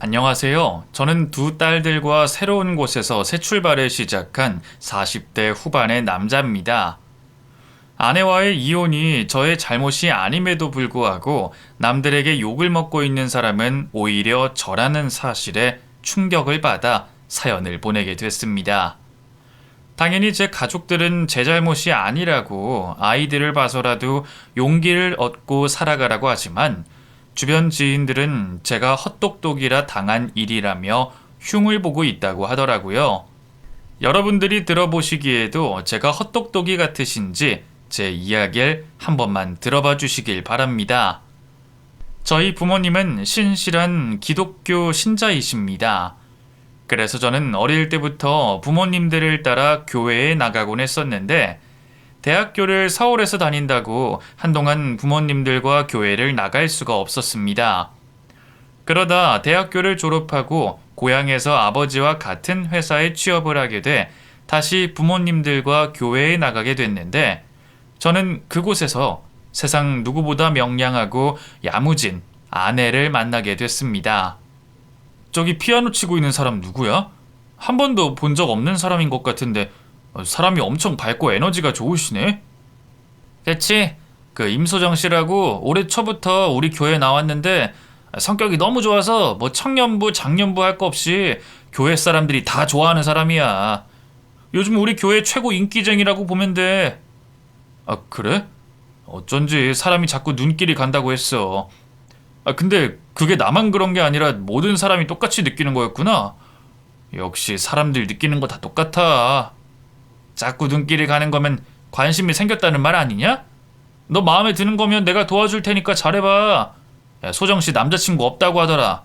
안녕하세요. 저는 두 딸들과 새로운 곳에서 새 출발을 시작한 40대 후반의 남자입니다. 아내와의 이혼이 저의 잘못이 아님에도 불구하고 남들에게 욕을 먹고 있는 사람은 오히려 저라는 사실에 충격을 받아 사연을 보내게 됐습니다. 당연히 제 가족들은 제 잘못이 아니라고 아이들을 봐서라도 용기를 얻고 살아가라고 하지만 주변 지인들은 제가 헛똑똑이라 당한 일이라며 흉을 보고 있다고 하더라고요. 여러분들이 들어보시기에도 제가 헛똑똑이 같으신지 제 이야기를 한 번만 들어봐 주시길 바랍니다. 저희 부모님은 신실한 기독교 신자이십니다. 그래서 저는 어릴 때부터 부모님들을 따라 교회에 나가곤 했었는데 대학교를 서울에서 다닌다고 한동안 부모님들과 교회를 나갈 수가 없었습니다. 그러다 대학교를 졸업하고 고향에서 아버지와 같은 회사에 취업을 하게 돼 다시 부모님들과 교회에 나가게 됐는데 저는 그곳에서 세상 누구보다 명량하고 야무진 아내를 만나게 됐습니다. 저기 피아노 치고 있는 사람 누구야? 한 번도 본 적 없는 사람인 것 같은데 사람이 엄청 밝고 에너지가 좋으시네? 그치? 그 임소정 씨라고 올해 초부터 우리 교회에 나왔는데 성격이 너무 좋아서 뭐 청년부, 장년부 할 거 없이 교회 사람들이 다 좋아하는 사람이야. 요즘 우리 교회 최고 인기쟁이라고 보면 돼. 아, 그래? 어쩐지 사람이 자꾸 눈길이 간다고 했어. 아, 근데 그게 나만 그런 게 아니라 모든 사람이 똑같이 느끼는 거였구나. 역시 사람들 느끼는 거 다 똑같아. 자꾸 눈길이 가는 거면 관심이 생겼다는 말 아니냐? 너 마음에 드는 거면 내가 도와줄 테니까 잘해봐. 야, 소정씨 남자친구 없다고 하더라.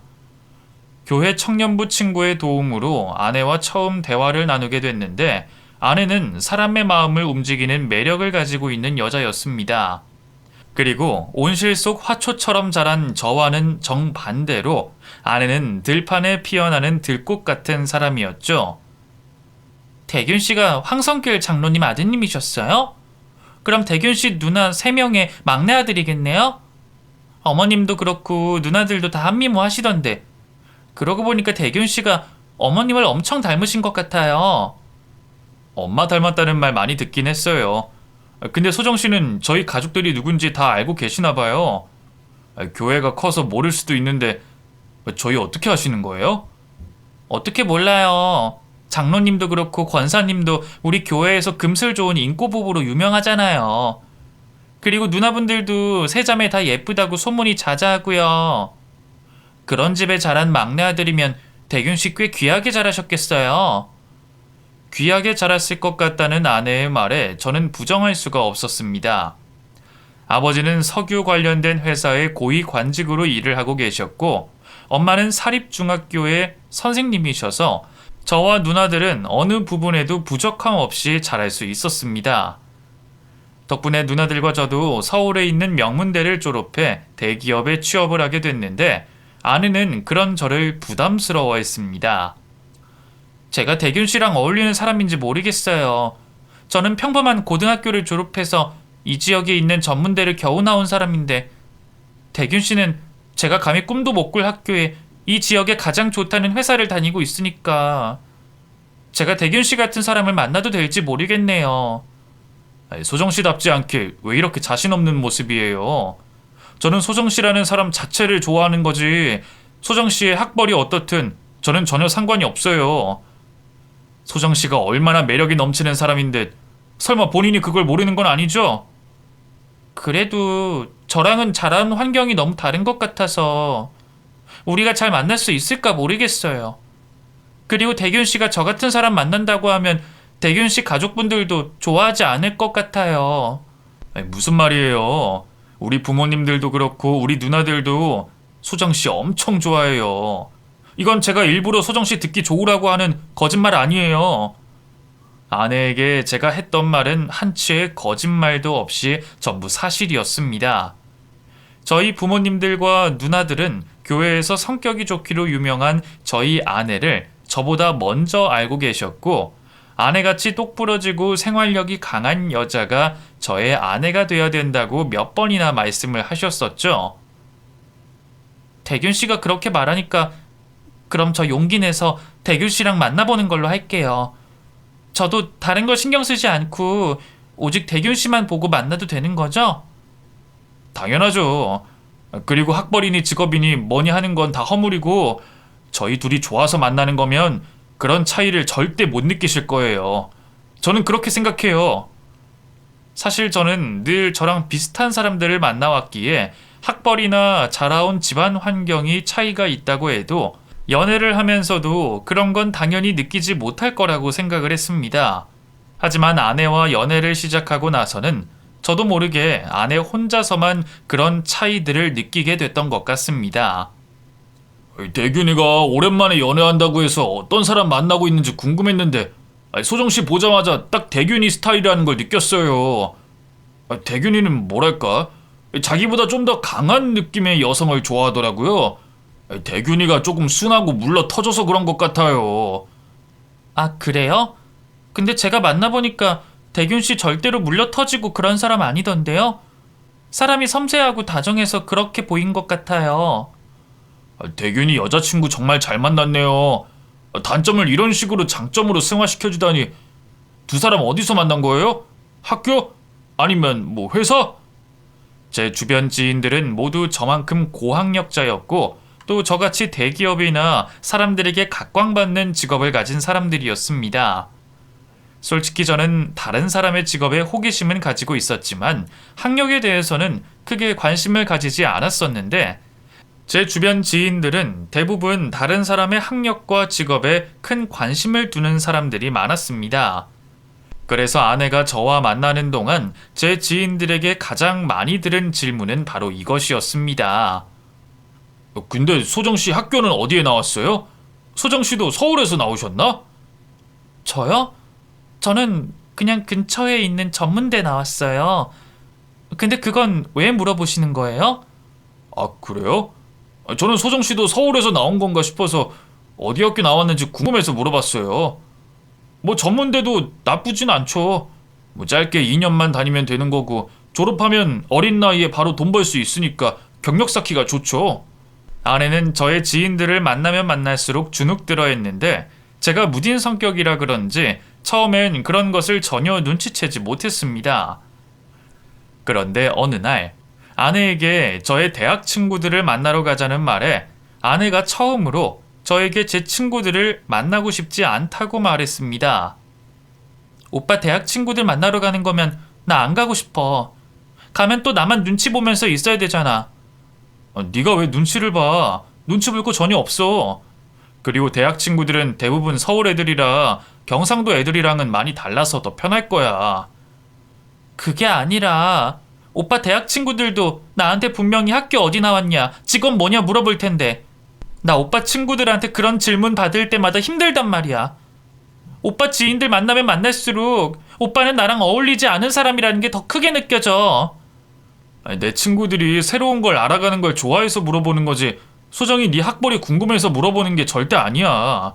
교회 청년부 친구의 도움으로 아내와 처음 대화를 나누게 됐는데 아내는 사람의 마음을 움직이는 매력을 가지고 있는 여자였습니다. 그리고 온실 속 화초처럼 자란 저와는 정반대로 아내는 들판에 피어나는 들꽃 같은 사람이었죠. 대균 씨가 황성길 장로님 아드님이셨어요? 그럼 대균 씨 누나 3명의 막내 아들이겠네요? 어머님도 그렇고 누나들도 다 한미모 하시던데 그러고 보니까 대균 씨가 어머님을 엄청 닮으신 것 같아요. 엄마 닮았다는 말 많이 듣긴 했어요. 근데 소정 씨는 저희 가족들이 누군지 다 알고 계시나 봐요. 교회가 커서 모를 수도 있는데 저희 어떻게 아시는 거예요? 어떻게 몰라요. 장로님도 그렇고 권사님도 우리 교회에서 금슬 좋은 인꼬 부부로 유명하잖아요. 그리고 누나분들도 세 자매 다 예쁘다고 소문이 자자하고요. 그런 집에 자란 막내 아들이면 대균 씨 꽤 귀하게 자라셨겠어요. 귀하게 자랐을 것 같다는 아내의 말에 저는 부정할 수가 없었습니다. 아버지는 석유 관련된 회사의 고위 관직으로 일을 하고 계셨고 엄마는 사립중학교의 선생님이셔서 저와 누나들은 어느 부분에도 부족함 없이 잘할 수 있었습니다. 덕분에 누나들과 저도 서울에 있는 명문대를 졸업해 대기업에 취업을 하게 됐는데 아내는 그런 저를 부담스러워했습니다. 제가 대균 씨랑 어울리는 사람인지 모르겠어요. 저는 평범한 고등학교를 졸업해서 이 지역에 있는 전문대를 겨우 나온 사람인데 대균 씨는 제가 감히 꿈도 못 꿀 학교에 이 지역에 가장 좋다는 회사를 다니고 있으니까 제가 대균 씨 같은 사람을 만나도 될지 모르겠네요. 소정 씨답지 않게 왜 이렇게 자신 없는 모습이에요? 저는 소정 씨라는 사람 자체를 좋아하는 거지 소정 씨의 학벌이 어떻든 저는 전혀 상관이 없어요. 소정 씨가 얼마나 매력이 넘치는 사람인데 설마 본인이 그걸 모르는 건 아니죠? 그래도 저랑은 자라는 환경이 너무 다른 것 같아서 우리가 잘 만날 수 있을까 모르겠어요. 그리고 대균 씨가 저 같은 사람 만난다고 하면 대균 씨 가족분들도 좋아하지 않을 것 같아요. 아니, 무슨 말이에요? 우리 부모님들도 그렇고 우리 누나들도 소정 씨 엄청 좋아해요. 이건 제가 일부러 소정 씨 듣기 좋으라고 하는 거짓말 아니에요. 아내에게 제가 했던 말은 한치의 거짓말도 없이 전부 사실이었습니다. 저희 부모님들과 누나들은 교회에서 성격이 좋기로 유명한 저희 아내를 저보다 먼저 알고 계셨고 아내같이 똑부러지고 생활력이 강한 여자가 저의 아내가 돼야 된다고 몇 번이나 말씀을 하셨었죠. 대균 씨가 그렇게 말하니까 그럼 저 용기 내서 대균 씨랑 만나보는 걸로 할게요. 저도 다른 거 신경 쓰지 않고 오직 대균 씨만 보고 만나도 되는 거죠? 당연하죠. 그리고 학벌이니 직업이니 뭐니 하는 건 다 허물이고 저희 둘이 좋아서 만나는 거면 그런 차이를 절대 못 느끼실 거예요. 저는 그렇게 생각해요. 사실 저는 늘 저랑 비슷한 사람들을 만나왔기에 학벌이나 자라온 집안 환경이 차이가 있다고 해도 연애를 하면서도 그런 건 당연히 느끼지 못할 거라고 생각을 했습니다. 하지만 아내와 연애를 시작하고 나서는 저도 모르게 아내 혼자서만 그런 차이들을 느끼게 됐던 것 같습니다. 대균이가 오랜만에 연애한다고 해서 어떤 사람 만나고 있는지 궁금했는데 소정씨 보자마자 딱 대균이 스타일이라는 걸 느꼈어요. 대균이는 뭐랄까 자기보다 좀 더 강한 느낌의 여성을 좋아하더라고요. 대균이가 조금 순하고 물러 터져서 그런 것 같아요. 아, 그래요? 근데 제가 만나보니까 대균 씨 절대로 물려 터지고 그런 사람 아니던데요? 사람이 섬세하고 다정해서 그렇게 보인 것 같아요. 대균이 여자친구 정말 잘 만났네요. 단점을 이런 식으로 장점으로 승화시켜주다니. 두 사람 어디서 만난 거예요? 학교? 아니면 뭐 회사? 제 주변 지인들은 모두 저만큼 고학력자였고 또 저같이 대기업이나 사람들에게 각광받는 직업을 가진 사람들이었습니다. 솔직히 저는 다른 사람의 직업에 호기심은 가지고 있었지만 학력에 대해서는 크게 관심을 가지지 않았었는데 제 주변 지인들은 대부분 다른 사람의 학력과 직업에 큰 관심을 두는 사람들이 많았습니다. 그래서 아내가 저와 만나는 동안 제 지인들에게 가장 많이 들은 질문은 바로 이것이었습니다. 근데 소정씨 학교는 어디에 나왔어요? 소정씨도 서울에서 나오셨나? 저요? 저는 그냥 근처에 있는 전문대 나왔어요. 근데 그건 왜 물어보시는 거예요? 아, 그래요? 저는 소정씨도 서울에서 나온 건가 싶어서 어디 학교 나왔는지 궁금해서 물어봤어요. 뭐 전문대도 나쁘진 않죠. 뭐 짧게 2년만 다니면 되는 거고 졸업하면 어린 나이에 바로 돈 벌 수 있으니까 경력 쌓기가 좋죠. 아내는 저의 지인들을 만나면 만날수록 주눅 들어 했는데 제가 무딘 성격이라 그런지 처음엔 그런 것을 전혀 눈치채지 못했습니다. 그런데 어느 날 아내에게 저의 대학 친구들을 만나러 가자는 말에 아내가 처음으로 저에게 제 친구들을 만나고 싶지 않다고 말했습니다. 오빠 대학 친구들 만나러 가는 거면 나 안 가고 싶어. 가면 또 나만 눈치 보면서 있어야 되잖아. 네가 왜 눈치를 봐? 눈치 볼 거 전혀 없어. 그리고 대학 친구들은 대부분 서울 애들이라 경상도 애들이랑은 많이 달라서 더 편할 거야. 그게 아니라 오빠 대학 친구들도 나한테 분명히 학교 어디 나왔냐, 직업 뭐냐 물어볼 텐데 나 오빠 친구들한테 그런 질문 받을 때마다 힘들단 말이야. 오빠 지인들 만나면 만날수록 오빠는 나랑 어울리지 않은 사람이라는 게 더 크게 느껴져. 내 친구들이 새로운 걸 알아가는 걸 좋아해서 물어보는 거지 소정이 네 학벌이 궁금해서 물어보는 게 절대 아니야.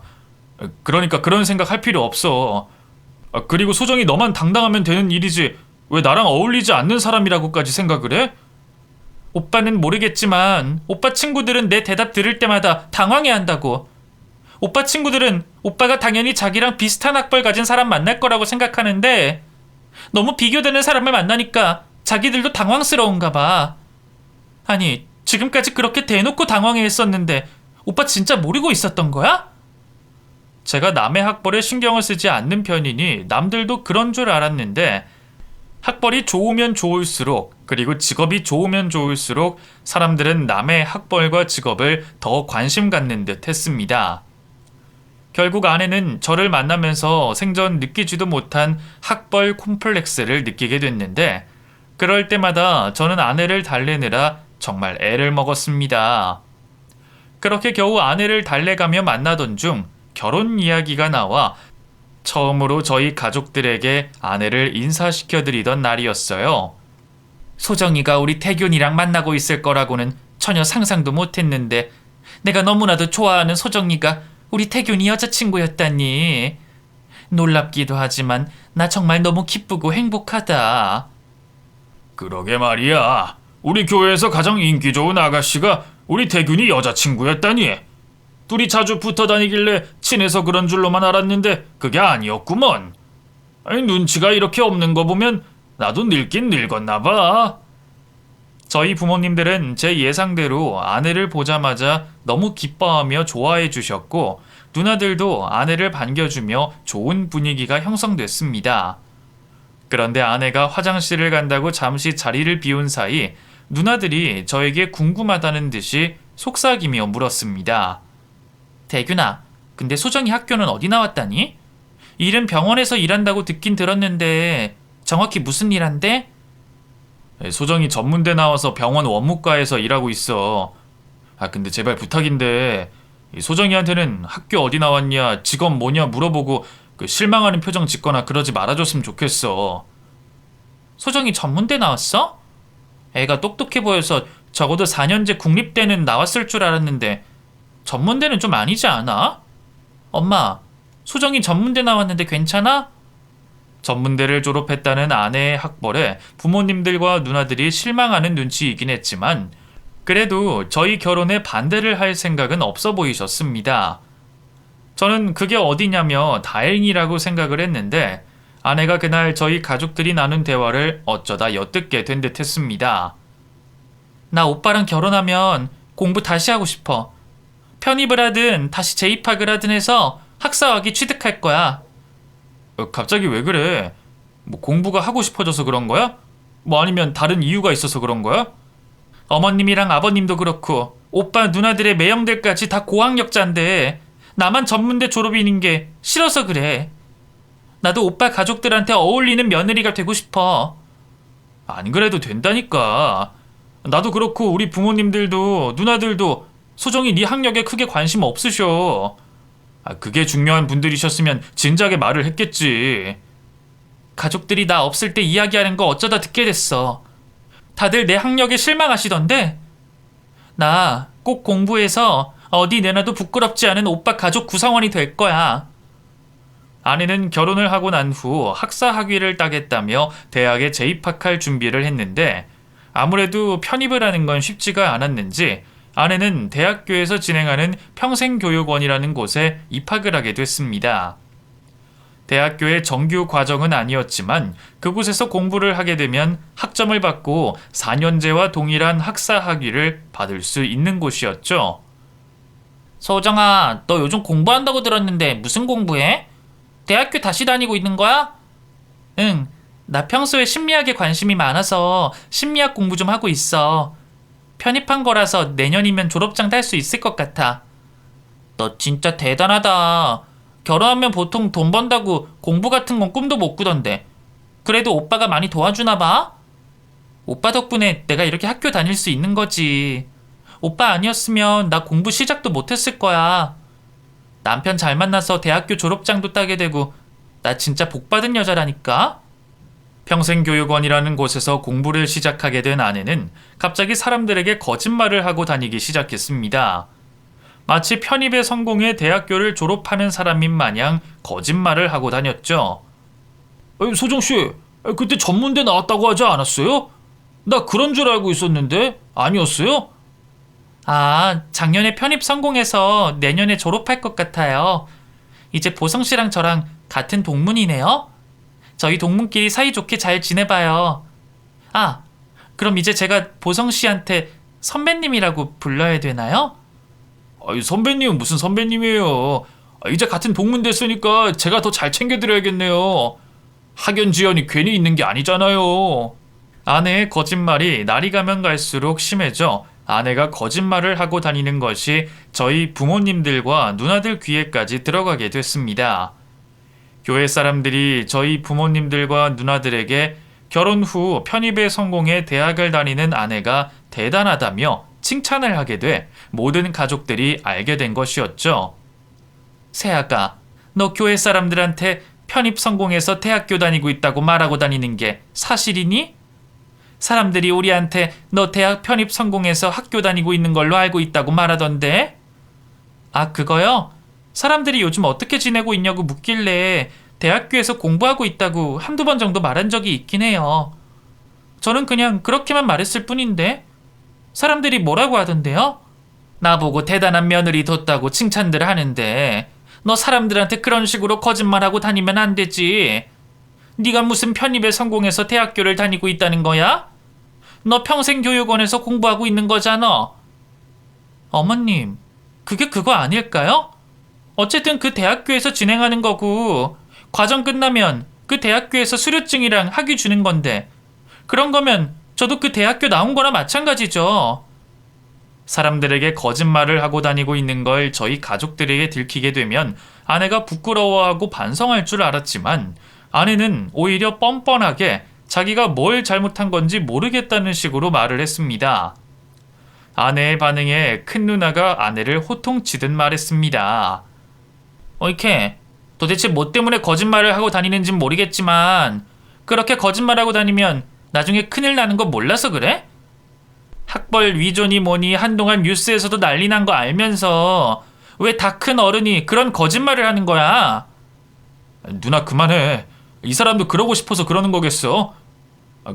그러니까 그런 생각 할 필요 없어. 그리고 소정이 너만 당당하면 되는 일이지 왜 나랑 어울리지 않는 사람이라고까지 생각을 해? 오빠는 모르겠지만 오빠 친구들은 내 대답 들을 때마다 당황해한다고. 오빠 친구들은 오빠가 당연히 자기랑 비슷한 학벌 가진 사람 만날 거라고 생각하는데 너무 비교되는 사람을 만나니까 자기들도 당황스러운가 봐. 아니, 지금까지 그렇게 대놓고 당황해했었는데 오빠 진짜 모르고 있었던 거야? 제가 남의 학벌에 신경을 쓰지 않는 편이니 남들도 그런 줄 알았는데 학벌이 좋으면 좋을수록 그리고 직업이 좋으면 좋을수록 사람들은 남의 학벌과 직업을 더 관심 갖는 듯 했습니다. 결국 아내는 저를 만나면서 생전 느끼지도 못한 학벌 콤플렉스를 느끼게 됐는데 그럴 때마다 저는 아내를 달래느라 정말 애를 먹었습니다. 그렇게 겨우 아내를 달래가며 만나던 중 결혼 이야기가 나와 처음으로 저희 가족들에게 아내를 인사시켜드리던 날이었어요. 소정이가 우리 태균이랑 만나고 있을 거라고는 전혀 상상도 못했는데 내가 너무나도 좋아하는 소정이가 우리 태균이 여자친구였다니. 놀랍기도 하지만 나 정말 너무 기쁘고 행복하다. 그러게 말이야. 우리 교회에서 가장 인기 좋은 아가씨가 우리 태균이 여자친구였다니. 둘이 자주 붙어 다니길래 친해서 그런 줄로만 알았는데 그게 아니었구먼. 아니, 눈치가 이렇게 없는 거 보면 나도 늙긴 늙었나 봐. 저희 부모님들은 제 예상대로 아내를 보자마자 너무 기뻐하며 좋아해 주셨고 누나들도 아내를 반겨주며 좋은 분위기가 형성됐습니다. 그런데 아내가 화장실을 간다고 잠시 자리를 비운 사이 누나들이 저에게 궁금하다는 듯이 속삭이며 물었습니다. 대균아, 근데 소정이 학교는 어디 나왔다니? 일은 병원에서 일한다고 듣긴 들었는데 정확히 무슨 일 한대? 소정이 전문대 나와서 병원 원무과에서 일하고 있어. 근데 제발 부탁인데 이 소정이한테는 학교 어디 나왔냐, 직업 뭐냐 물어보고 그 실망하는 표정 짓거나 그러지 말아줬으면 좋겠어. 소정이 전문대 나왔어? 애가 똑똑해 보여서 적어도 4년제 국립대는 나왔을 줄 알았는데 전문대는 좀 아니지 않아? 엄마, 소정이 전문대 나왔는데 괜찮아? 전문대를 졸업했다는 아내의 학벌에 부모님들과 누나들이 실망하는 눈치이긴 했지만 그래도 저희 결혼에 반대를 할 생각은 없어 보이셨습니다. 저는 그게 어디냐며 다행이라고 생각을 했는데 아내가 그날 저희 가족들이 나눈 대화를 어쩌다 엿듣게 된 듯 했습니다. 나 오빠랑 결혼하면 공부 다시 하고 싶어. 편입을 하든 다시 재입학을 하든 해서 학사학위 취득할 거야. 갑자기 왜 그래? 뭐 공부가 하고 싶어져서 그런 거야? 뭐 아니면 다른 이유가 있어서 그런 거야? 어머님이랑 아버님도 그렇고 오빠 누나들의 매형들까지 다 고학력자인데 나만 전문대 졸업인인 게 싫어서 그래. 나도 오빠 가족들한테 어울리는 며느리가 되고 싶어. 안 그래도 된다니까. 나도 그렇고 우리 부모님들도 누나들도 소정이 네 학력에 크게 관심 없으셔. 그게 중요한 분들이셨으면 진작에 말을 했겠지. 가족들이 나 없을 때 이야기하는 거 어쩌다 듣게 됐어. 다들 내 학력에 실망하시던데. 나 꼭 공부해서 어디 내놔도 부끄럽지 않은 오빠 가족 구성원이 될 거야. 아내는 결혼을 하고 난 후 학사 학위를 따겠다며 대학에 재입학할 준비를 했는데 아무래도 편입을 하는 건 쉽지가 않았는지 아내는 대학교에서 진행하는 평생교육원이라는 곳에 입학을 하게 됐습니다. 대학교의 정규 과정은 아니었지만 그곳에서 공부를 하게 되면 학점을 받고 4년제와 동일한 학사 학위를 받을 수 있는 곳이었죠. 소정아, 너 요즘 공부한다고 들었는데 무슨 공부해? 대학교 다시 다니고 있는 거야? 응, 나 평소에 심리학에 관심이 많아서 심리학 공부 좀 하고 있어. 편입한 거라서 내년이면 졸업장 딸 수 있을 것 같아. 너 진짜 대단하다. 결혼하면 보통 돈 번다고 공부 같은 건 꿈도 못 꾸던데. 그래도 오빠가 많이 도와주나 봐? 오빠 덕분에 내가 이렇게 학교 다닐 수 있는 거지. 오빠 아니었으면 나 공부 시작도 못했을 거야. 남편 잘 만나서 대학교 졸업장도 따게 되고 나 진짜 복 받은 여자라니까. 평생교육원이라는 곳에서 공부를 시작하게 된 아내는 갑자기 사람들에게 거짓말을 하고 다니기 시작했습니다. 마치 편입에 성공해 대학교를 졸업하는 사람인 마냥 거짓말을 하고 다녔죠. 소정씨, 그때 전문대 나왔다고 하지 않았어요? 나 그런 줄 알고 있었는데 아니었어요? 아, 작년에 편입 성공해서 내년에 졸업할 것 같아요. 이제 보성씨랑 저랑 같은 동문이네요. 저희 동문끼리 사이좋게 잘 지내봐요. 아, 그럼 이제 제가 보성씨한테 선배님이라고 불러야 되나요? 선배님은 무슨 선배님이에요. 이제 같은 동문 됐으니까 제가 더 잘 챙겨드려야겠네요. 학연지연이 괜히 있는 게 아니잖아요. 아내의 거짓말이 날이 가면 갈수록 심해져 아내가 거짓말을 하고 다니는 것이 저희 부모님들과 누나들 귀에까지 들어가게 됐습니다. 교회 사람들이 저희 부모님들과 누나들에게 결혼 후 편입에 성공해 대학을 다니는 아내가 대단하다며 칭찬을 하게 돼 모든 가족들이 알게 된 것이었죠. 세아가, 너 교회 사람들한테 편입 성공해서 대학교 다니고 있다고 말하고 다니는 게 사실이니? 사람들이 우리한테 너 대학 편입 성공해서 학교 다니고 있는 걸로 알고 있다고 말하던데? 아, 그거요? 사람들이 요즘 어떻게 지내고 있냐고 묻길래 대학교에서 공부하고 있다고 한두 번 정도 말한 적이 있긴 해요. 저는 그냥 그렇게만 말했을 뿐인데 사람들이 뭐라고 하던데요? 나보고 대단한 며느리 뒀다고 칭찬들 하는데 너 사람들한테 그런 식으로 거짓말하고 다니면 안 되지. 네가 무슨 편입에 성공해서 대학교를 다니고 있다는 거야? 너 평생교육원에서 공부하고 있는 거잖아. 어머님, 그게 그거 아닐까요? 어쨌든 그 대학교에서 진행하는 거고 과정 끝나면 그 대학교에서 수료증이랑 학위 주는 건데 그런 거면 저도 그 대학교 나온 거나 마찬가지죠. 사람들에게 거짓말을 하고 다니고 있는 걸 저희 가족들에게 들키게 되면 아내가 부끄러워하고 반성할 줄 알았지만 아내는 오히려 뻔뻔하게 자기가 뭘 잘못한 건지 모르겠다는 식으로 말을 했습니다. 아내의 반응에 큰 누나가 아내를 호통치듯 말했습니다. 이렇게 도대체 뭐 때문에 거짓말을 하고 다니는진 모르겠지만 그렇게 거짓말하고 다니면 나중에 큰일 나는 거 몰라서 그래? 학벌 위조니 뭐니 한동안 뉴스에서도 난리 난 거 알면서 왜 다 큰 어른이 그런 거짓말을 하는 거야? 누나 그만해. 이 사람도 그러고 싶어서 그러는 거겠어.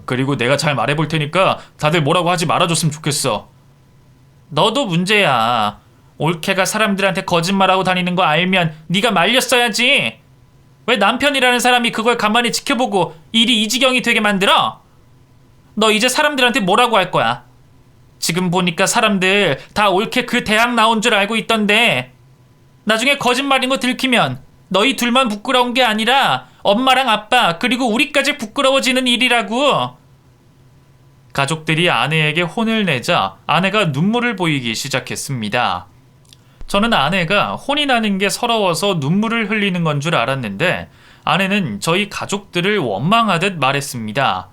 그리고 내가 잘 말해볼 테니까 다들 뭐라고 하지 말아줬으면 좋겠어. 너도 문제야. 올케가 사람들한테 거짓말하고 다니는 거 알면 네가 말렸어야지. 왜 남편이라는 사람이 그걸 가만히 지켜보고 일이 이 지경이 되게 만들어? 너 이제 사람들한테 뭐라고 할 거야? 지금 보니까 사람들 다 올케 그 대학 나온 줄 알고 있던데 나중에 거짓말인 거 들키면 너희 둘만 부끄러운 게 아니라 엄마랑 아빠 그리고 우리까지 부끄러워지는 일이라고. 가족들이 아내에게 혼을 내자 아내가 눈물을 보이기 시작했습니다. 저는 아내가 혼이 나는 게 서러워서 눈물을 흘리는 건 줄 알았는데 아내는 저희 가족들을 원망하듯 말했습니다.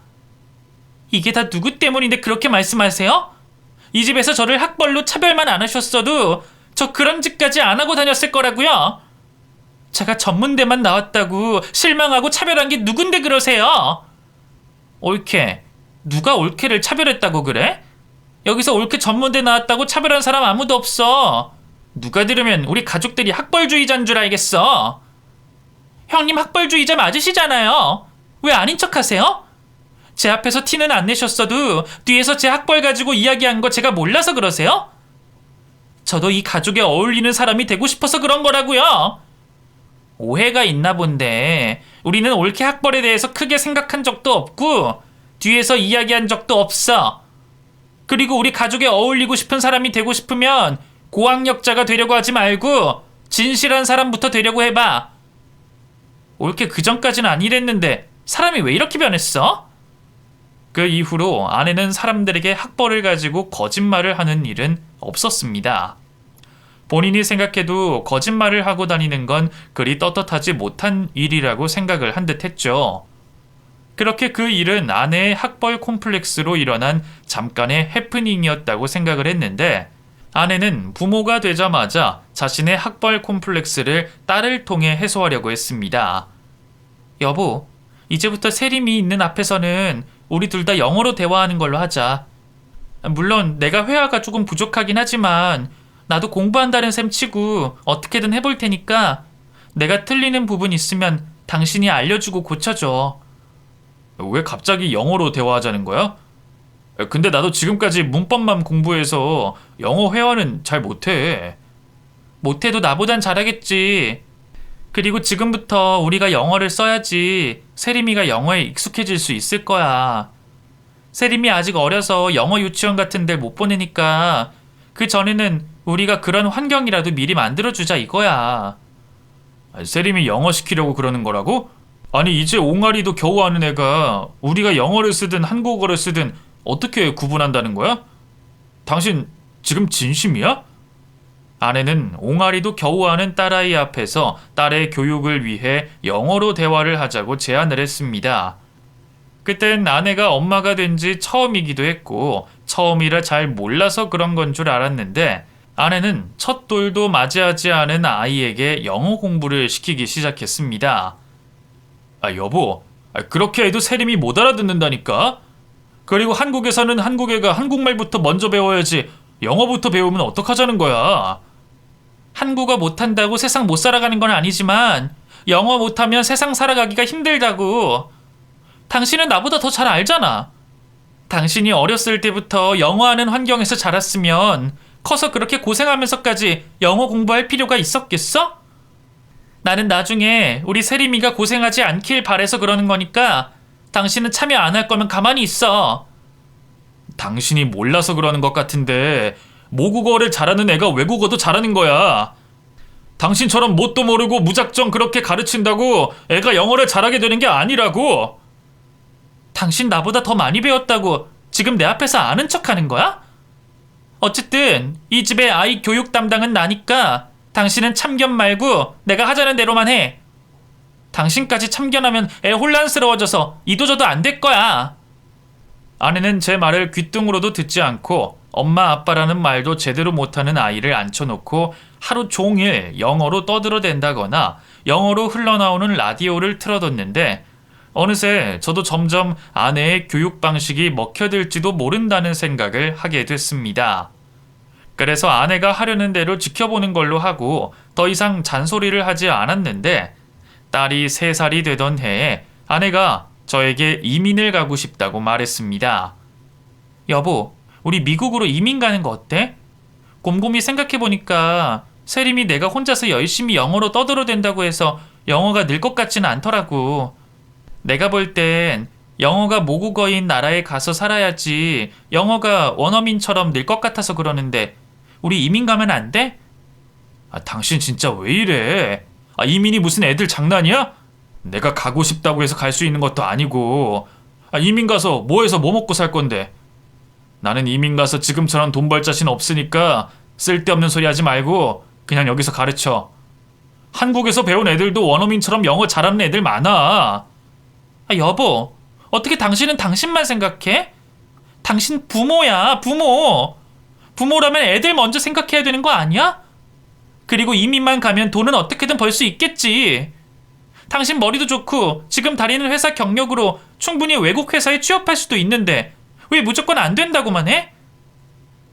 이게 다 누구 때문인데 그렇게 말씀하세요? 이 집에서 저를 학벌로 차별만 안 하셨어도 저 그런 짓까지 안 하고 다녔을 거라고요. 제가 전문대만 나왔다고 실망하고 차별한 게 누군데 그러세요? 올케, 누가 올케를 차별했다고 그래? 여기서 올케 전문대 나왔다고 차별한 사람 아무도 없어. 누가 들으면 우리 가족들이 학벌주의자인 줄 알겠어. 형님 학벌주의자 맞으시잖아요. 왜 아닌 척하세요? 제 앞에서 티는 안 내셨어도 뒤에서 제 학벌 가지고 이야기한 거 제가 몰라서 그러세요? 저도 이 가족에 어울리는 사람이 되고 싶어서 그런 거라고요. 오해가 있나 본데 우리는 올케 학벌에 대해서 크게 생각한 적도 없고 뒤에서 이야기한 적도 없어. 그리고 우리 가족에 어울리고 싶은 사람이 되고 싶으면 고학력자가 되려고 하지 말고 진실한 사람부터 되려고 해봐. 올케 그전까지는 안 이랬는데 사람이 왜 이렇게 변했어? 그 이후로 아내는 사람들에게 학벌을 가지고 거짓말을 하는 일은 없었습니다. 본인이 생각해도 거짓말을 하고 다니는 건 그리 떳떳하지 못한 일이라고 생각을 한 듯 했죠. 그렇게 그 일은 아내의 학벌 콤플렉스로 일어난 잠깐의 해프닝이었다고 생각을 했는데 아내는 부모가 되자마자 자신의 학벌 콤플렉스를 딸을 통해 해소하려고 했습니다. 여보, 이제부터 세림이 있는 앞에서는 우리 둘 다 영어로 대화하는 걸로 하자. 물론 내가 회화가 조금 부족하긴 하지만 나도 공부한다는 셈 치고 어떻게든 해볼 테니까 내가 틀리는 부분 있으면 당신이 알려주고 고쳐줘. 왜 갑자기 영어로 대화하자는 거야? 근데 나도 지금까지 문법만 공부해서 영어 회화는 잘 못해. 못해도 나보단 잘하겠지. 그리고 지금부터 우리가 영어를 써야지 세림이가 영어에 익숙해질 수 있을 거야. 세림이 아직 어려서 영어 유치원 같은 데 못 보내니까 그 전에는 우리가 그런 환경이라도 미리 만들어주자 이거야. 세림이 영어 시키려고 그러는 거라고? 아니 이제 옹알이도 겨우 아는 애가 우리가 영어를 쓰든 한국어를 쓰든 어떻게 구분한다는 거야? 당신 지금 진심이야? 아내는 옹알이도 겨우 아는 딸아이 앞에서 딸의 교육을 위해 영어로 대화를 하자고 제안을 했습니다. 그땐 아내가 엄마가 된 지 처음이기도 했고 처음이라 잘 몰라서 그런 건 줄 알았는데 아내는 첫 돌도 맞이하지 않은 아이에게 영어 공부를 시키기 시작했습니다. 여보, 그렇게 해도 세림이 못 알아듣는다니까? 그리고 한국에서는 한국 애가 한국말부터 먼저 배워야지 영어부터 배우면 어떡하자는 거야? 한국어 못한다고 세상 못 살아가는 건 아니지만 영어 못하면 세상 살아가기가 힘들다고. 당신은 나보다 더 잘 알잖아. 당신이 어렸을 때부터 영어하는 환경에서 자랐으면 커서 그렇게 고생하면서까지 영어 공부할 필요가 있었겠어? 나는 나중에 우리 세림이가 고생하지 않길 바래서 그러는 거니까 당신은 참여 안 할 거면 가만히 있어. 당신이 몰라서 그러는 것 같은데 모국어를 잘하는 애가 외국어도 잘하는 거야. 당신처럼 뭣도 모르고 무작정 그렇게 가르친다고 애가 영어를 잘하게 되는 게 아니라고. 당신 나보다 더 많이 배웠다고 지금 내 앞에서 아는 척하는 거야? 어쨌든 이 집의 아이 교육 담당은 나니까 당신은 참견 말고 내가 하자는 대로만 해. 당신까지 참견하면 애 혼란스러워져서 이도저도 안 될 거야. 아내는 제 말을 귓등으로도 듣지 않고 엄마 아빠라는 말도 제대로 못하는 아이를 앉혀놓고 하루 종일 영어로 떠들어댄다거나 영어로 흘러나오는 라디오를 틀어뒀는데 어느새 저도 점점 아내의 교육 방식이 먹혀들지도 모른다는 생각을 하게 됐습니다. 그래서 아내가 하려는 대로 지켜보는 걸로 하고 더 이상 잔소리를 하지 않았는데 딸이 3살이 되던 해에 아내가 저에게 이민을 가고 싶다고 말했습니다. 여보, 우리 미국으로 이민 가는 거 어때? 곰곰이 생각해보니까 세림이 내가 혼자서 열심히 영어로 떠들어댄다고 해서 영어가 늘 것 같지는 않더라고. 내가 볼 땐 영어가 모국어인 나라에 가서 살아야지 영어가 원어민처럼 늘 것 같아서 그러는데 우리 이민 가면 안 돼? 당신 진짜 왜 이래? 이민이 무슨 애들 장난이야? 내가 가고 싶다고 해서 갈 수 있는 것도 아니고. 이민 가서 뭐 해서 뭐 먹고 살 건데. 나는 이민 가서 지금처럼 돈 벌 자신 없으니까 쓸데없는 소리 하지 말고 그냥 여기서 가르쳐. 한국에서 배운 애들도 원어민처럼 영어 잘하는 애들 많아. 여보, 어떻게 당신은 당신만 생각해? 당신 부모야, 부모. 부모라면 애들 먼저 생각해야 되는 거 아니야? 그리고 이민만 가면 돈은 어떻게든 벌 수 있겠지. 당신 머리도 좋고 지금 다니는 회사 경력으로 충분히 외국 회사에 취업할 수도 있는데 왜 무조건 안 된다고만 해?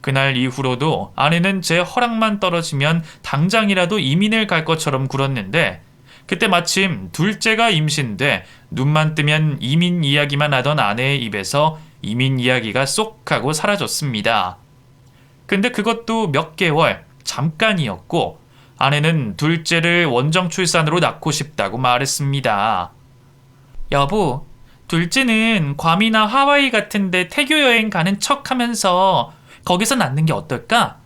그날 이후로도 아내는 제 허락만 떨어지면 당장이라도 이민을 갈 것처럼 굴었는데 그때 마침 둘째가 임신돼 눈만 뜨면 이민 이야기만 하던 아내의 입에서 이민 이야기가 쏙 하고 사라졌습니다. 근데 그것도 몇 개월 잠깐이었고 아내는 둘째를 원정 출산으로 낳고 싶다고 말했습니다. 여보, 둘째는 괌이나 하와이 같은데 태교 여행 가는 척 하면서 거기서 낳는 게 어떨까?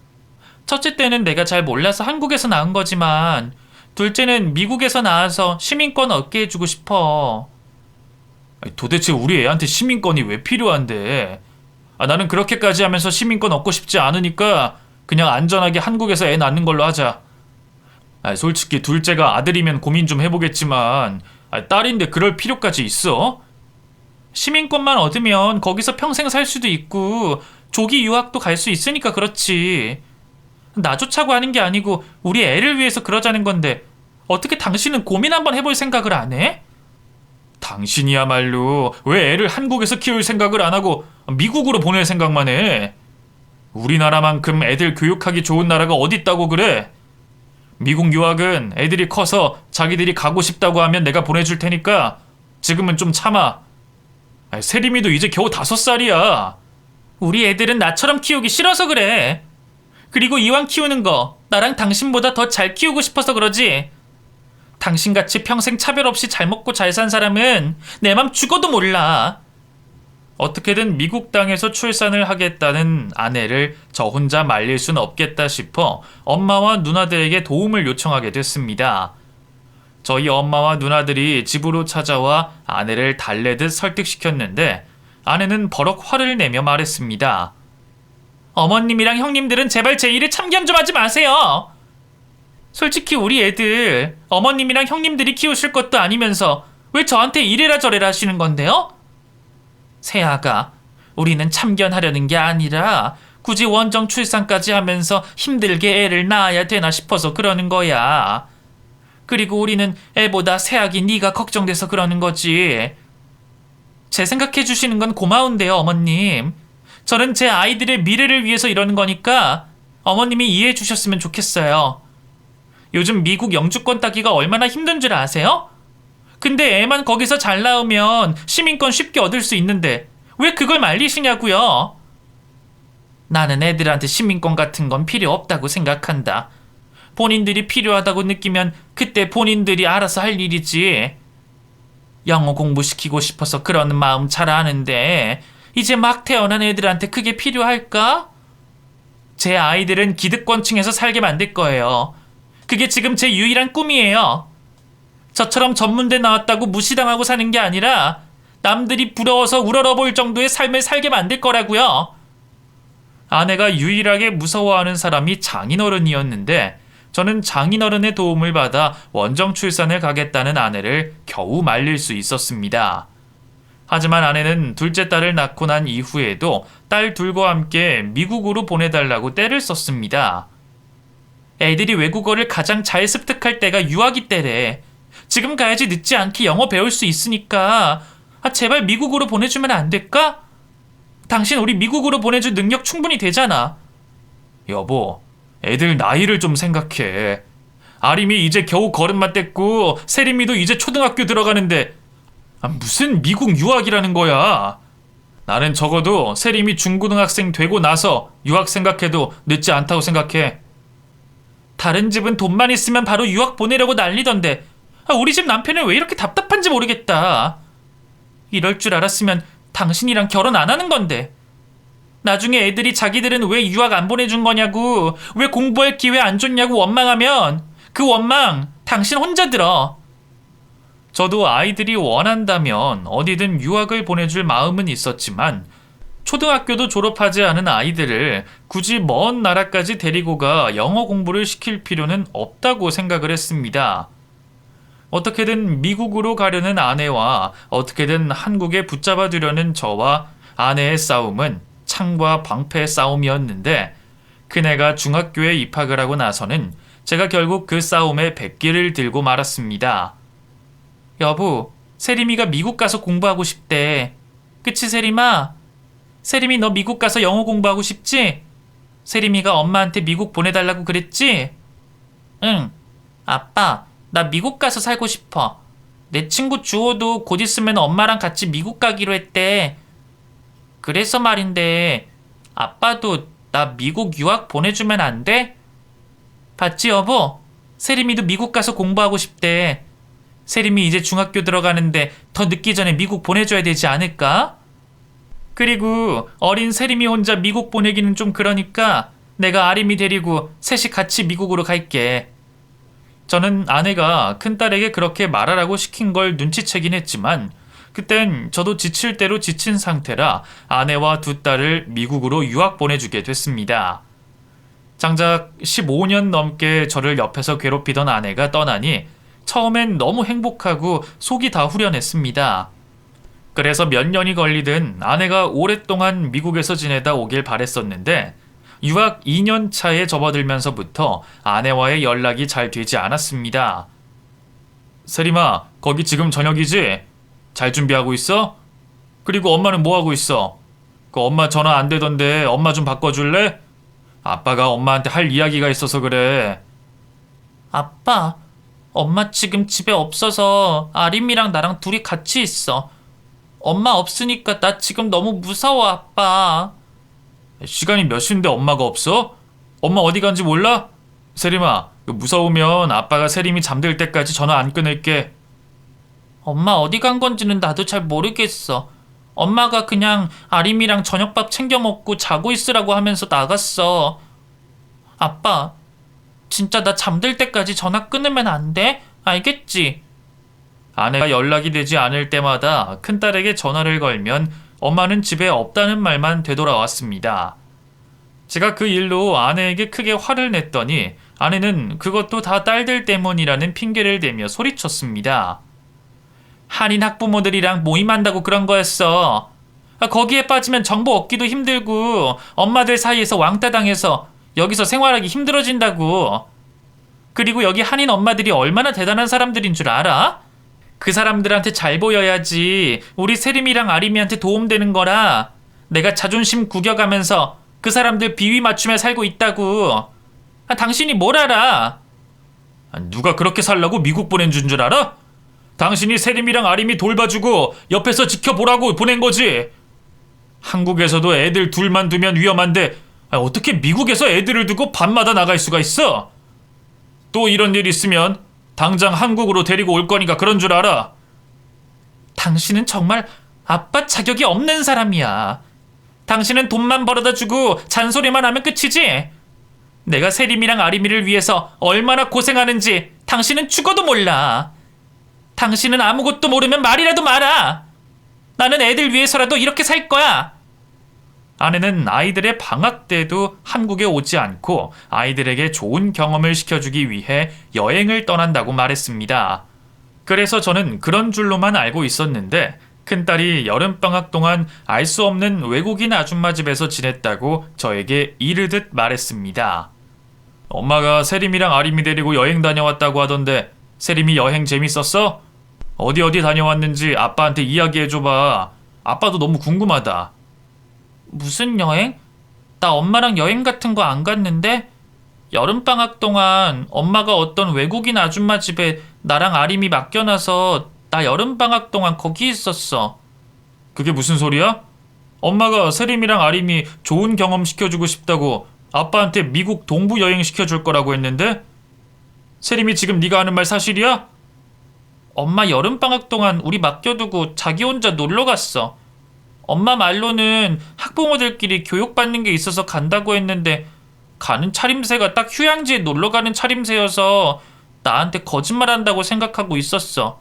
첫째 때는 내가 잘 몰라서 한국에서 낳은 거지만 둘째는 미국에서 낳아서 시민권 얻게 해주고 싶어. 도대체 우리 애한테 시민권이 왜 필요한데? 나는 그렇게까지 하면서 시민권 얻고 싶지 않으니까 그냥 안전하게 한국에서 애 낳는 걸로 하자. 솔직히 둘째가 아들이면 고민 좀 해보겠지만 딸인데 그럴 필요까지 있어? 시민권만 얻으면 거기서 평생 살 수도 있고 조기 유학도 갈 수 있으니까 그렇지. 나 좋자고 하는 게 아니고 우리 애를 위해서 그러자는 건데 어떻게 당신은 고민 한번 해볼 생각을 안 해? 당신이야말로 왜 애를 한국에서 키울 생각을 안 하고 미국으로 보낼 생각만 해? 우리나라만큼 애들 교육하기 좋은 나라가 어디 있다고 그래? 미국 유학은 애들이 커서 자기들이 가고 싶다고 하면 내가 보내줄 테니까 지금은 좀 참아. 세림이도 이제 겨우 5살이야. 우리 애들은 나처럼 키우기 싫어서 그래. 그리고 이왕 키우는 거 나랑 당신보다 더 잘 키우고 싶어서 그러지. 당신같이 평생 차별 없이 잘 먹고 잘 산 사람은 내 맘 죽어도 몰라. 어떻게든 미국 땅에서 출산을 하겠다는 아내를 저 혼자 말릴 순 없겠다 싶어 엄마와 누나들에게 도움을 요청하게 됐습니다. 저희 엄마와 누나들이 집으로 찾아와 아내를 달래듯 설득시켰는데 아내는 버럭 화를 내며 말했습니다. 어머님이랑 형님들은 제발 제 일에 참견 좀 하지 마세요. 솔직히 우리 애들 어머님이랑 형님들이 키우실 것도 아니면서 왜 저한테 이래라 저래라 하시는 건데요? 세아가, 우리는 참견하려는 게 아니라 굳이 원정 출산까지 하면서 힘들게 애를 낳아야 되나 싶어서 그러는 거야. 그리고 우리는 애보다 세아기 네가 걱정돼서 그러는 거지. 제 생각해 주시는 건 고마운데요, 어머님. 저는 제 아이들의 미래를 위해서 이러는 거니까 어머님이 이해해 주셨으면 좋겠어요. 요즘 미국 영주권 따기가 얼마나 힘든 줄 아세요? 근데 애만 거기서 잘 나오면 시민권 쉽게 얻을 수 있는데 왜 그걸 말리시냐고요? 나는 애들한테 시민권 같은 건 필요 없다고 생각한다. 본인들이 필요하다고 느끼면 그때 본인들이 알아서 할 일이지. 영어 공부시키고 싶어서 그러는 마음 잘 아는데 이제 막 태어난 애들한테 그게 필요할까? 제 아이들은 기득권층에서 살게 만들 거예요. 그게 지금 제 유일한 꿈이에요. 저처럼 전문대 나왔다고 무시당하고 사는 게 아니라 남들이 부러워서 우러러볼 정도의 삶을 살게 만들 거라고요. 아내가 유일하게 무서워하는 사람이 장인어른이었는데 저는 장인어른의 도움을 받아 원정 출산을 가겠다는 아내를 겨우 말릴 수 있었습니다. 하지만 아내는 둘째 딸을 낳고 난 이후에도 딸 둘과 함께 미국으로 보내달라고 떼를 썼습니다. 애들이 외국어를 가장 잘 습득할 때가 유아기 때래. 지금 가야지 늦지 않게 영어 배울 수 있으니까 제발 미국으로 보내주면 안 될까? 당신 우리 미국으로 보내줄 능력 충분히 되잖아. 여보, 애들 나이를 좀 생각해. 아림이 이제 겨우 걸음마 뗐고 세림이도 이제 초등학교 들어가는데 무슨 미국 유학이라는 거야. 나는 적어도 세림이 중고등학생 되고 나서 유학 생각해도 늦지 않다고 생각해. 다른 집은 돈만 있으면 바로 유학 보내려고 난리던데 우리 집 남편은 왜 이렇게 답답한지 모르겠다. 이럴 줄 알았으면 당신이랑 결혼 안 하는 건데. 나중에 애들이 자기들은 왜 유학 안 보내준 거냐고, 왜 공부할 기회 안 줬냐고 원망하면 그 원망 당신 혼자 들어. 저도 아이들이 원한다면 어디든 유학을 보내줄 마음은 있었지만 초등학교도 졸업하지 않은 아이들을 굳이 먼 나라까지 데리고 가 영어 공부를 시킬 필요는 없다고 생각을 했습니다. 어떻게든 미국으로 가려는 아내와 어떻게든 한국에 붙잡아 두려는 저와 아내의 싸움은 창과 방패의 싸움이었는데 그네가 중학교에 입학을 하고 나서는 제가 결국 그 싸움에 백기를 들고 말았습니다. 여보, 세림이가 미국 가서 공부하고 싶대. 그치 세림아? 세림이 너 미국 가서 영어 공부하고 싶지? 세림이가 엄마한테 미국 보내달라고 그랬지? 응. 아빠, 나 미국 가서 살고 싶어. 내 친구 주호도 곧 있으면 엄마랑 같이 미국 가기로 했대. 그래서 말인데 아빠도 나 미국 유학 보내주면 안 돼? 봤지 여보? 세림이도 미국 가서 공부하고 싶대. 세림이 이제 중학교 들어가는데 더 늦기 전에 미국 보내줘야 되지 않을까? 그리고 어린 세림이 혼자 미국 보내기는 좀 그러니까 내가 아림이 데리고 셋이 같이 미국으로 갈게. 저는 아내가 큰딸에게 그렇게 말하라고 시킨 걸 눈치채긴 했지만 그땐 저도 지칠 대로 지친 상태라 아내와 두 딸을 미국으로 유학 보내주게 됐습니다. 장작 15년 넘게 저를 옆에서 괴롭히던 아내가 떠나니 처음엔 너무 행복하고 속이 다 후련했습니다. 그래서 몇 년이 걸리든 아내가 오랫동안 미국에서 지내다 오길 바랬었는데 유학 2년 차에 접어들면서부터 아내와의 연락이 잘 되지 않았습니다. 세림아, 거기 지금 저녁이지? 잘 준비하고 있어? 그리고 엄마는 뭐 하고 있어? 그 엄마 전화 안 되던데 엄마 좀 바꿔줄래? 아빠가 엄마한테 할 이야기가 있어서 그래. 아빠, 엄마 지금 집에 없어서 아림이랑 나랑 둘이 같이 있어. 엄마 없으니까 나 지금 너무 무서워, 아빠. 시간이 몇 시인데 엄마가 없어? 엄마 어디 간지 몰라? 세림아, 무서우면 아빠가 세림이 잠들 때까지 전화 안 끊을게. 엄마 어디 간 건지는 나도 잘 모르겠어. 엄마가 그냥 아림이랑 저녁밥 챙겨 먹고 자고 있으라고 하면서 나갔어. 아빠, 진짜 나 잠들 때까지 전화 끊으면 안 돼? 알겠지? 아내가 연락이 되지 않을 때마다 큰딸에게 전화를 걸면 엄마는 집에 없다는 말만 되돌아왔습니다. 제가 그 일로 아내에게 크게 화를 냈더니 아내는 그것도 다 딸들 때문이라는 핑계를 대며 소리쳤습니다. 한인 학부모들이랑 모임한다고 그런 거였어. 거기에 빠지면 정보 얻기도 힘들고 엄마들 사이에서 왕따 당해서 여기서 생활하기 힘들어진다고. 그리고 여기 한인 엄마들이 얼마나 대단한 사람들인 줄 알아? 그 사람들한테 잘 보여야지 우리 세림이랑 아림이한테 도움되는 거라 내가 자존심 구겨가면서 그 사람들 비위 맞추며 살고 있다고. 당신이 뭘 알아? 누가 그렇게 살라고 미국 보낸 줄 알아? 당신이 세림이랑 아림이 돌봐주고 옆에서 지켜보라고 보낸 거지. 한국에서도 애들 둘만 두면 위험한데 어떻게 미국에서 애들을 두고 밤마다 나갈 수가 있어? 또 이런 일 있으면 당장 한국으로 데리고 올 거니까 그런 줄 알아. 당신은 정말 아빠 자격이 없는 사람이야. 당신은 돈만 벌어다 주고 잔소리만 하면 끝이지. 내가 세림이랑 아림이를 위해서 얼마나 고생하는지 당신은 죽어도 몰라. 당신은 아무것도 모르면 말이라도 마라. 나는 애들 위해서라도 이렇게 살 거야. 아내는 아이들의 방학 때도 한국에 오지 않고 아이들에게 좋은 경험을 시켜주기 위해 여행을 떠난다고 말했습니다. 그래서 저는 그런 줄로만 알고 있었는데 큰딸이 여름방학 동안 알 수 없는 외국인 아줌마 집에서 지냈다고 저에게 이르듯 말했습니다. 엄마가 세림이랑 아림이 데리고 여행 다녀왔다고 하던데 세림이 여행 재밌었어? 어디 다녀왔는지 아빠한테 이야기해줘봐. 아빠도 너무 궁금하다. 무슨 여행? 나 엄마랑 여행 같은 거 안 갔는데? 여름방학 동안 엄마가 어떤 외국인 아줌마 집에 나랑 아림이 맡겨놔서 나 여름방학 동안 거기 있었어. 그게 무슨 소리야? 엄마가 세림이랑 아림이 좋은 경험 시켜주고 싶다고 아빠한테 미국 동부 여행 시켜줄 거라고 했는데? 세림이 지금 네가 하는 말 사실이야? 엄마 여름방학 동안 우리 맡겨두고 자기 혼자 놀러 갔어. 엄마 말로는 학부모들끼리 교육받는 게 있어서 간다고 했는데 가는 차림새가 딱 휴양지에 놀러 가는 차림새여서 나한테 거짓말한다고 생각하고 있었어.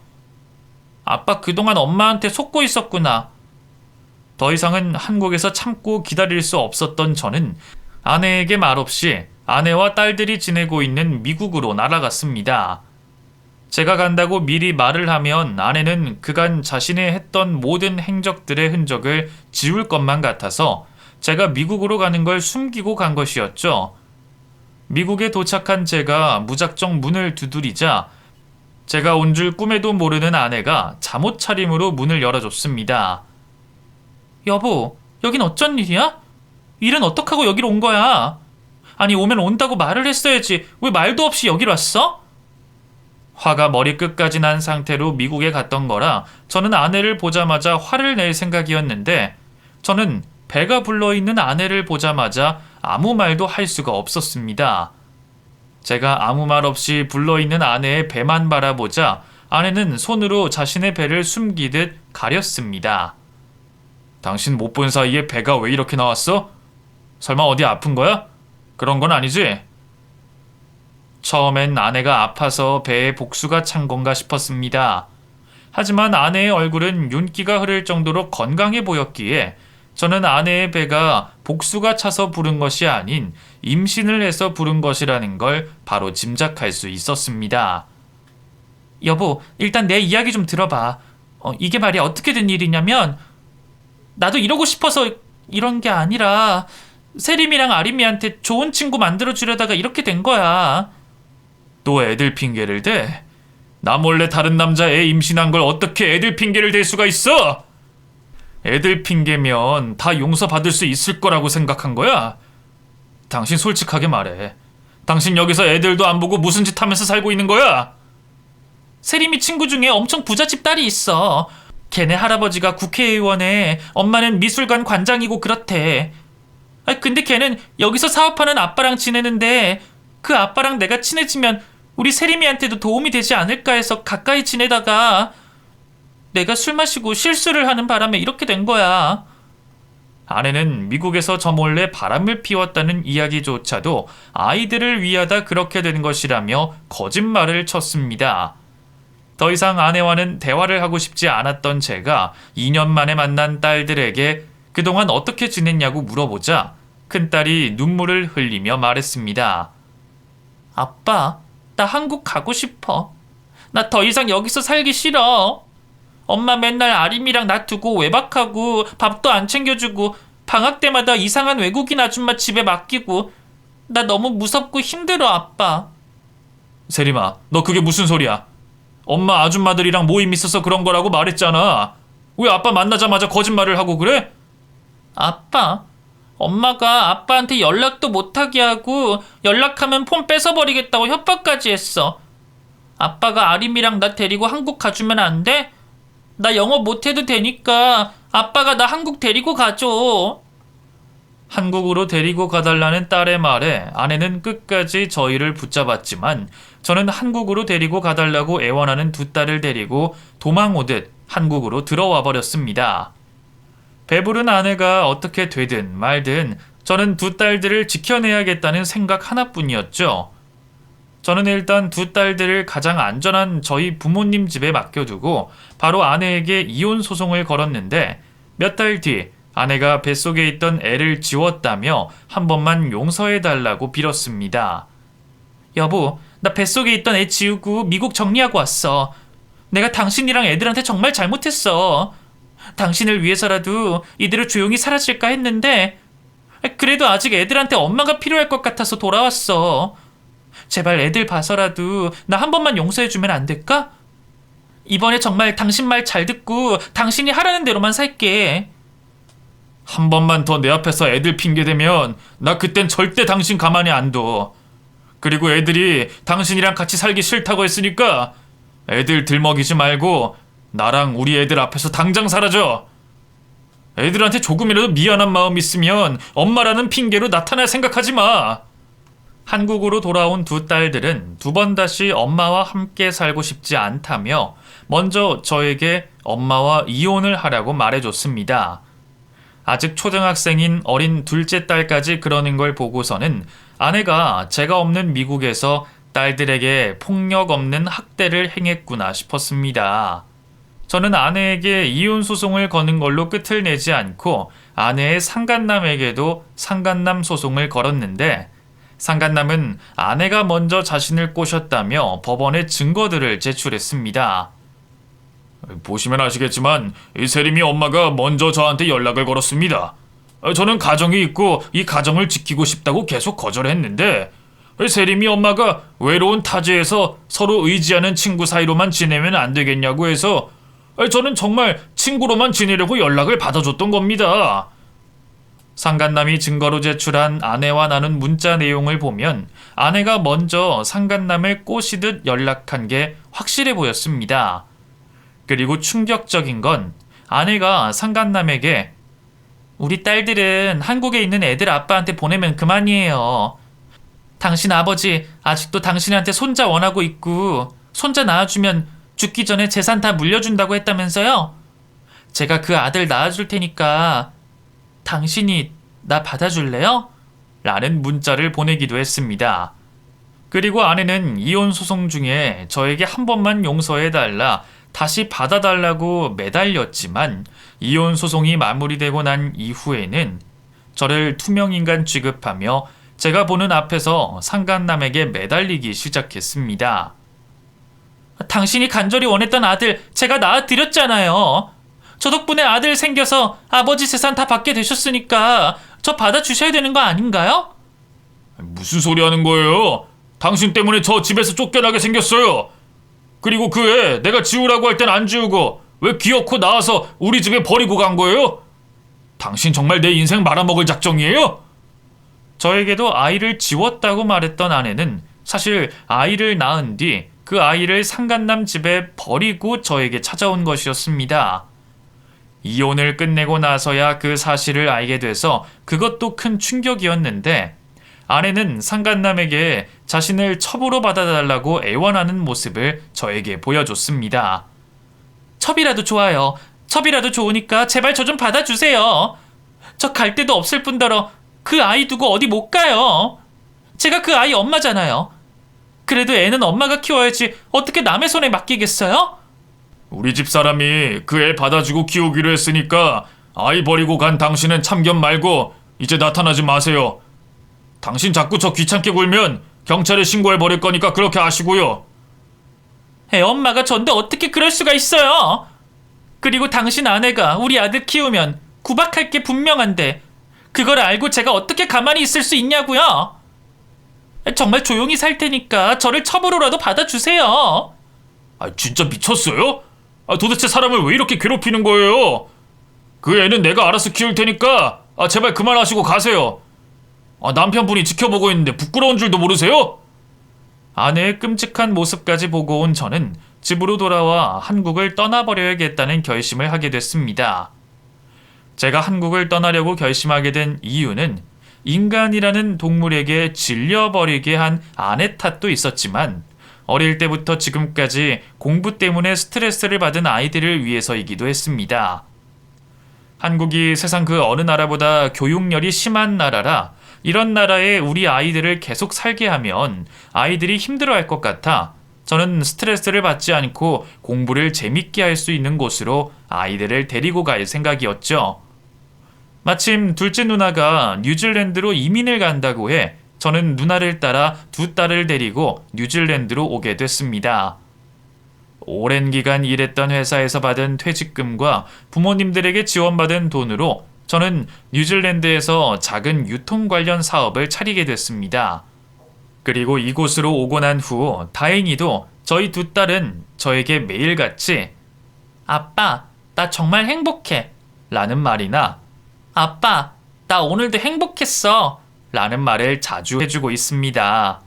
아빠 그동안 엄마한테 속고 있었구나. 더 이상은 한국에서 참고 기다릴 수 없었던 저는 아내에게 말없이 아내와 딸들이 지내고 있는 미국으로 날아갔습니다. 제가 간다고 미리 말을 하면 아내는 그간 자신이 했던 모든 행적들의 흔적을 지울 것만 같아서 제가 미국으로 가는 걸 숨기고 간 것이었죠. 미국에 도착한 제가 무작정 문을 두드리자 제가 온 줄 꿈에도 모르는 아내가 잠옷 차림으로 문을 열어줬습니다. 여보, 여긴 어쩐 일이야? 일은 어떡하고 여기로 온 거야? 아니 오면 온다고 말을 했어야지 왜 말도 없이 여기로 왔어? 화가 머리끝까지 난 상태로 미국에 갔던 거라 저는 아내를 보자마자 화를 낼 생각이었는데 저는 배가 불러있는 아내를 보자마자 아무 말도 할 수가 없었습니다. 제가 아무 말 없이 불러있는 아내의 배만 바라보자 아내는 손으로 자신의 배를 숨기듯 가렸습니다. 당신 못 본 사이에 배가 왜 이렇게 나왔어? 설마 어디 아픈 거야? 그런 건 아니지? 처음엔 아내가 아파서 배에 복수가 찬 건가 싶었습니다. 하지만 아내의 얼굴은 윤기가 흐를 정도로 건강해 보였기에 저는 아내의 배가 복수가 차서 부른 것이 아닌 임신을 해서 부른 것이라는 걸 바로 짐작할 수 있었습니다. 여보, 일단 내 이야기 좀 들어봐. 이게 말이야 어떻게 된 일이냐면 나도 이러고 싶어서 이런 게 아니라 세림이랑 아림이한테 좋은 친구 만들어주려다가 이렇게 된 거야. 또 애들 핑계를 대? 나 몰래 다른 남자 애 임신한 걸 어떻게 애들 핑계를 댈 수가 있어? 애들 핑계면 다 용서받을 수 있을 거라고 생각한 거야? 당신 솔직하게 말해. 당신 여기서 애들도 안 보고 무슨 짓 하면서 살고 있는 거야? 세림이 친구 중에 엄청 부잣집 딸이 있어. 걔네 할아버지가 국회의원에 엄마는 미술관 관장이고 그렇대. 근데 걔는 여기서 사업하는 아빠랑 지내는데 그 아빠랑 내가 친해지면 우리 세림이한테도 도움이 되지 않을까 해서 가까이 지내다가 내가 술 마시고 실수를 하는 바람에 이렇게 된 거야. 아내는 미국에서 저 몰래 바람을 피웠다는 이야기조차도 아이들을 위하다 그렇게 된 것이라며 거짓말을 쳤습니다. 더 이상 아내와는 대화를 하고 싶지 않았던 제가 2년 만에 만난 딸들에게 그동안 어떻게 지냈냐고 물어보자 큰딸이 눈물을 흘리며 말했습니다. 아빠, 나 한국 가고 싶어. 나 더 이상 여기서 살기 싫어. 엄마 맨날 아림이랑 나 두고 외박하고 밥도 안 챙겨주고 방학 때마다 이상한 외국인 아줌마 집에 맡기고 나 너무 무섭고 힘들어 아빠. 세림아, 너 그게 무슨 소리야? 엄마 아줌마들이랑 모임 있어서 그런 거라고 말했잖아. 왜 아빠 만나자마자 거짓말을 하고 그래? 아빠, 엄마가 아빠한테 연락도 못하게 하고 연락하면 폰 뺏어버리겠다고 협박까지 했어. 아빠가 아림이랑 나 데리고 한국 가주면 안 돼? 나 영어 못해도 되니까 아빠가 나 한국 데리고 가줘. 한국으로 데리고 가달라는 딸의 말에 아내는 끝까지 저희를 붙잡았지만 저는 한국으로 데리고 가달라고 애원하는 두 딸을 데리고 도망 오듯 한국으로 들어와 버렸습니다. 배부른 아내가 어떻게 되든 말든 저는 두 딸들을 지켜내야겠다는 생각 하나뿐이었죠. 저는 일단 두 딸들을 가장 안전한 저희 부모님 집에 맡겨두고 바로 아내에게 이혼 소송을 걸었는데 몇 달 뒤 아내가 뱃속에 있던 애를 지웠다며 한 번만 용서해달라고 빌었습니다. 여보, 나 뱃속에 있던 애 지우고 미국 정리하고 왔어. 내가 당신이랑 애들한테 정말 잘못했어. 당신을 위해서라도 이대로 조용히 사라질까 했는데 그래도 아직 애들한테 엄마가 필요할 것 같아서 돌아왔어. 제발 애들 봐서라도 나 한 번만 용서해주면 안 될까? 이번에 정말 당신 말 잘 듣고 당신이 하라는 대로만 살게. 한 번만 더 내 앞에서 애들 핑계대면 나 그땐 절대 당신 가만히 안 둬. 그리고 애들이 당신이랑 같이 살기 싫다고 했으니까 애들 들먹이지 말고 나랑 우리 애들 앞에서 당장 사라져. 애들한테 조금이라도 미안한 마음 있으면 엄마라는 핑계로 나타날 생각하지 마. 한국으로 돌아온 두 딸들은 두 번 다시 엄마와 함께 살고 싶지 않다며 먼저 저에게 엄마와 이혼을 하라고 말해줬습니다. 아직 초등학생인 어린 둘째 딸까지 그러는 걸 보고서는 아내가 제가 없는 미국에서 딸들에게 폭력 없는 학대를 행했구나 싶었습니다. 저는 아내에게 이혼 소송을 거는 걸로 끝을 내지 않고 아내의 상간남에게도 상간남 소송을 걸었는데 상간남은 아내가 먼저 자신을 꼬셨다며 법원에 증거들을 제출했습니다. 보시면 아시겠지만 이 세림이 엄마가 먼저 저한테 연락을 걸었습니다. 저는 가정이 있고 이 가정을 지키고 싶다고 계속 거절했는데 세림이 엄마가 외로운 타지에서 서로 의지하는 친구 사이로만 지내면 안 되겠냐고 해서 저는 정말 친구로만 지내려고 연락을 받아줬던 겁니다. 상간남이 증거로 제출한 아내와 나눈 문자 내용을 보면 아내가 먼저 상간남을 꼬시듯 연락한 게 확실해 보였습니다. 그리고 충격적인 건 아내가 상간남에게 우리 딸들은 한국에 있는 애들 아빠한테 보내면 그만이에요. 당신 아버지 아직도 당신한테 손자 원하고 있고 손자 낳아주면 죽기 전에 재산 다 물려준다고 했다면서요? 제가 그 아들 낳아줄 테니까 당신이 나 받아줄래요? 라는 문자를 보내기도 했습니다. 그리고 아내는 이혼 소송 중에 저에게 한 번만 용서해달라 다시 받아달라고 매달렸지만 이혼 소송이 마무리되고 난 이후에는 저를 투명인간 취급하며 제가 보는 앞에서 상간남에게 매달리기 시작했습니다. 당신이 간절히 원했던 아들 제가 낳아드렸잖아요. 저 덕분에 아들 생겨서 아버지 재산 다 받게 되셨으니까 저 받아주셔야 되는 거 아닌가요? 무슨 소리 하는 거예요? 당신 때문에 저 집에서 쫓겨나게 생겼어요. 그리고 그 애 내가 지우라고 할 땐 안 지우고 왜 기어코 나와서 우리 집에 버리고 간 거예요? 당신 정말 내 인생 말아먹을 작정이에요? 저에게도 아이를 지웠다고 말했던 아내는 사실 아이를 낳은 뒤 그 아이를 상간남 집에 버리고 저에게 찾아온 것이었습니다. 이혼을 끝내고 나서야 그 사실을 알게 돼서 그것도 큰 충격이었는데 아내는 상간남에게 자신을 첩으로 받아달라고 애원하는 모습을 저에게 보여줬습니다. 첩이라도 좋아요. 첩이라도 좋으니까 제발 저 좀 받아주세요. 저 갈 데도 없을 뿐더러 그 아이 두고 어디 못 가요. 제가 그 아이 엄마잖아요. 그래도 애는 엄마가 키워야지 어떻게 남의 손에 맡기겠어요? 우리 집 사람이 그 애 받아주고 키우기로 했으니까 아이 버리고 간 당신은 참견 말고 이제 나타나지 마세요. 당신 자꾸 저 귀찮게 굴면 경찰에 신고해 버릴 거니까 그렇게 아시고요. 애 엄마가 전데 어떻게 그럴 수가 있어요? 그리고 당신 아내가 우리 아들 키우면 구박할 게 분명한데 그걸 알고 제가 어떻게 가만히 있을 수 있냐고요? 정말 조용히 살 테니까 저를 첩으로라도 받아주세요. 진짜 미쳤어요? 도대체 사람을 왜 이렇게 괴롭히는 거예요? 그 애는 내가 알아서 키울 테니까 제발 그만하시고 가세요. 남편분이 지켜보고 있는데 부끄러운 줄도 모르세요? 아내의 끔찍한 모습까지 보고 온 저는 집으로 돌아와 한국을 떠나버려야겠다는 결심을 하게 됐습니다. 제가 한국을 떠나려고 결심하게 된 이유는 인간이라는 동물에게 질려버리게 한 아내 탓도 있었지만 어릴 때부터 지금까지 공부 때문에 스트레스를 받은 아이들을 위해서이기도 했습니다. 한국이 세상 그 어느 나라보다 교육열이 심한 나라라 이런 나라에 우리 아이들을 계속 살게 하면 아이들이 힘들어할 것 같아 저는 스트레스를 받지 않고 공부를 재밌게 할 수 있는 곳으로 아이들을 데리고 갈 생각이었죠. 마침 둘째 누나가 뉴질랜드로 이민을 간다고 해 저는 누나를 따라 두 딸을 데리고 뉴질랜드로 오게 됐습니다. 오랜 기간 일했던 회사에서 받은 퇴직금과 부모님들에게 지원받은 돈으로 저는 뉴질랜드에서 작은 유통 관련 사업을 차리게 됐습니다. 그리고 이곳으로 오고 난 후 다행히도 저희 두 딸은 저에게 매일같이 아빠, 나 정말 행복해 라는 말이나 아빠, 나 오늘도 행복했어 라는 말을 자주 해주고 있습니다.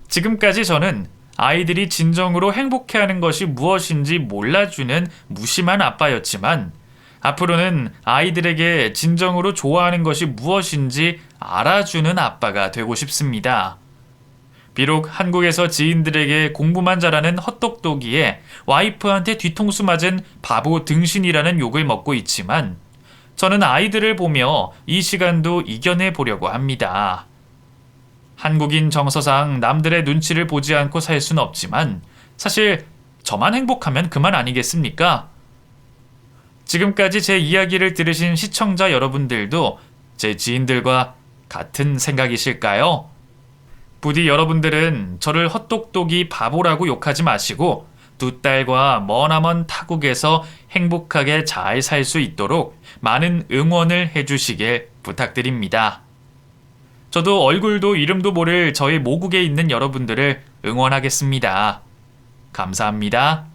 지금까지 저는 아이들이 진정으로 행복해하는 것이 무엇인지 몰라주는 무심한 아빠였지만 앞으로는 아이들에게 진정으로 좋아하는 것이 무엇인지 알아주는 아빠가 되고 싶습니다. 비록 한국에서 지인들에게 공부만 잘하는 헛똑똑이에 와이프한테 뒤통수 맞은 바보 등신이라는 욕을 먹고 있지만 저는 아이들을 보며 이 시간도 이겨내 보려고 합니다. 한국인 정서상 남들의 눈치를 보지 않고 살 수는 없지만 사실 저만 행복하면 그만 아니겠습니까? 지금까지 제 이야기를 들으신 시청자 여러분들도 제 지인들과 같은 생각이실까요? 부디 여러분들은 저를 헛똑똑이 바보라고 욕하지 마시고 두 딸과 머나먼 타국에서 행복하게 잘 살 수 있도록 많은 응원을 해주시길 부탁드립니다. 저도 얼굴도 이름도 모를 저의 모국에 있는 여러분들을 응원하겠습니다. 감사합니다.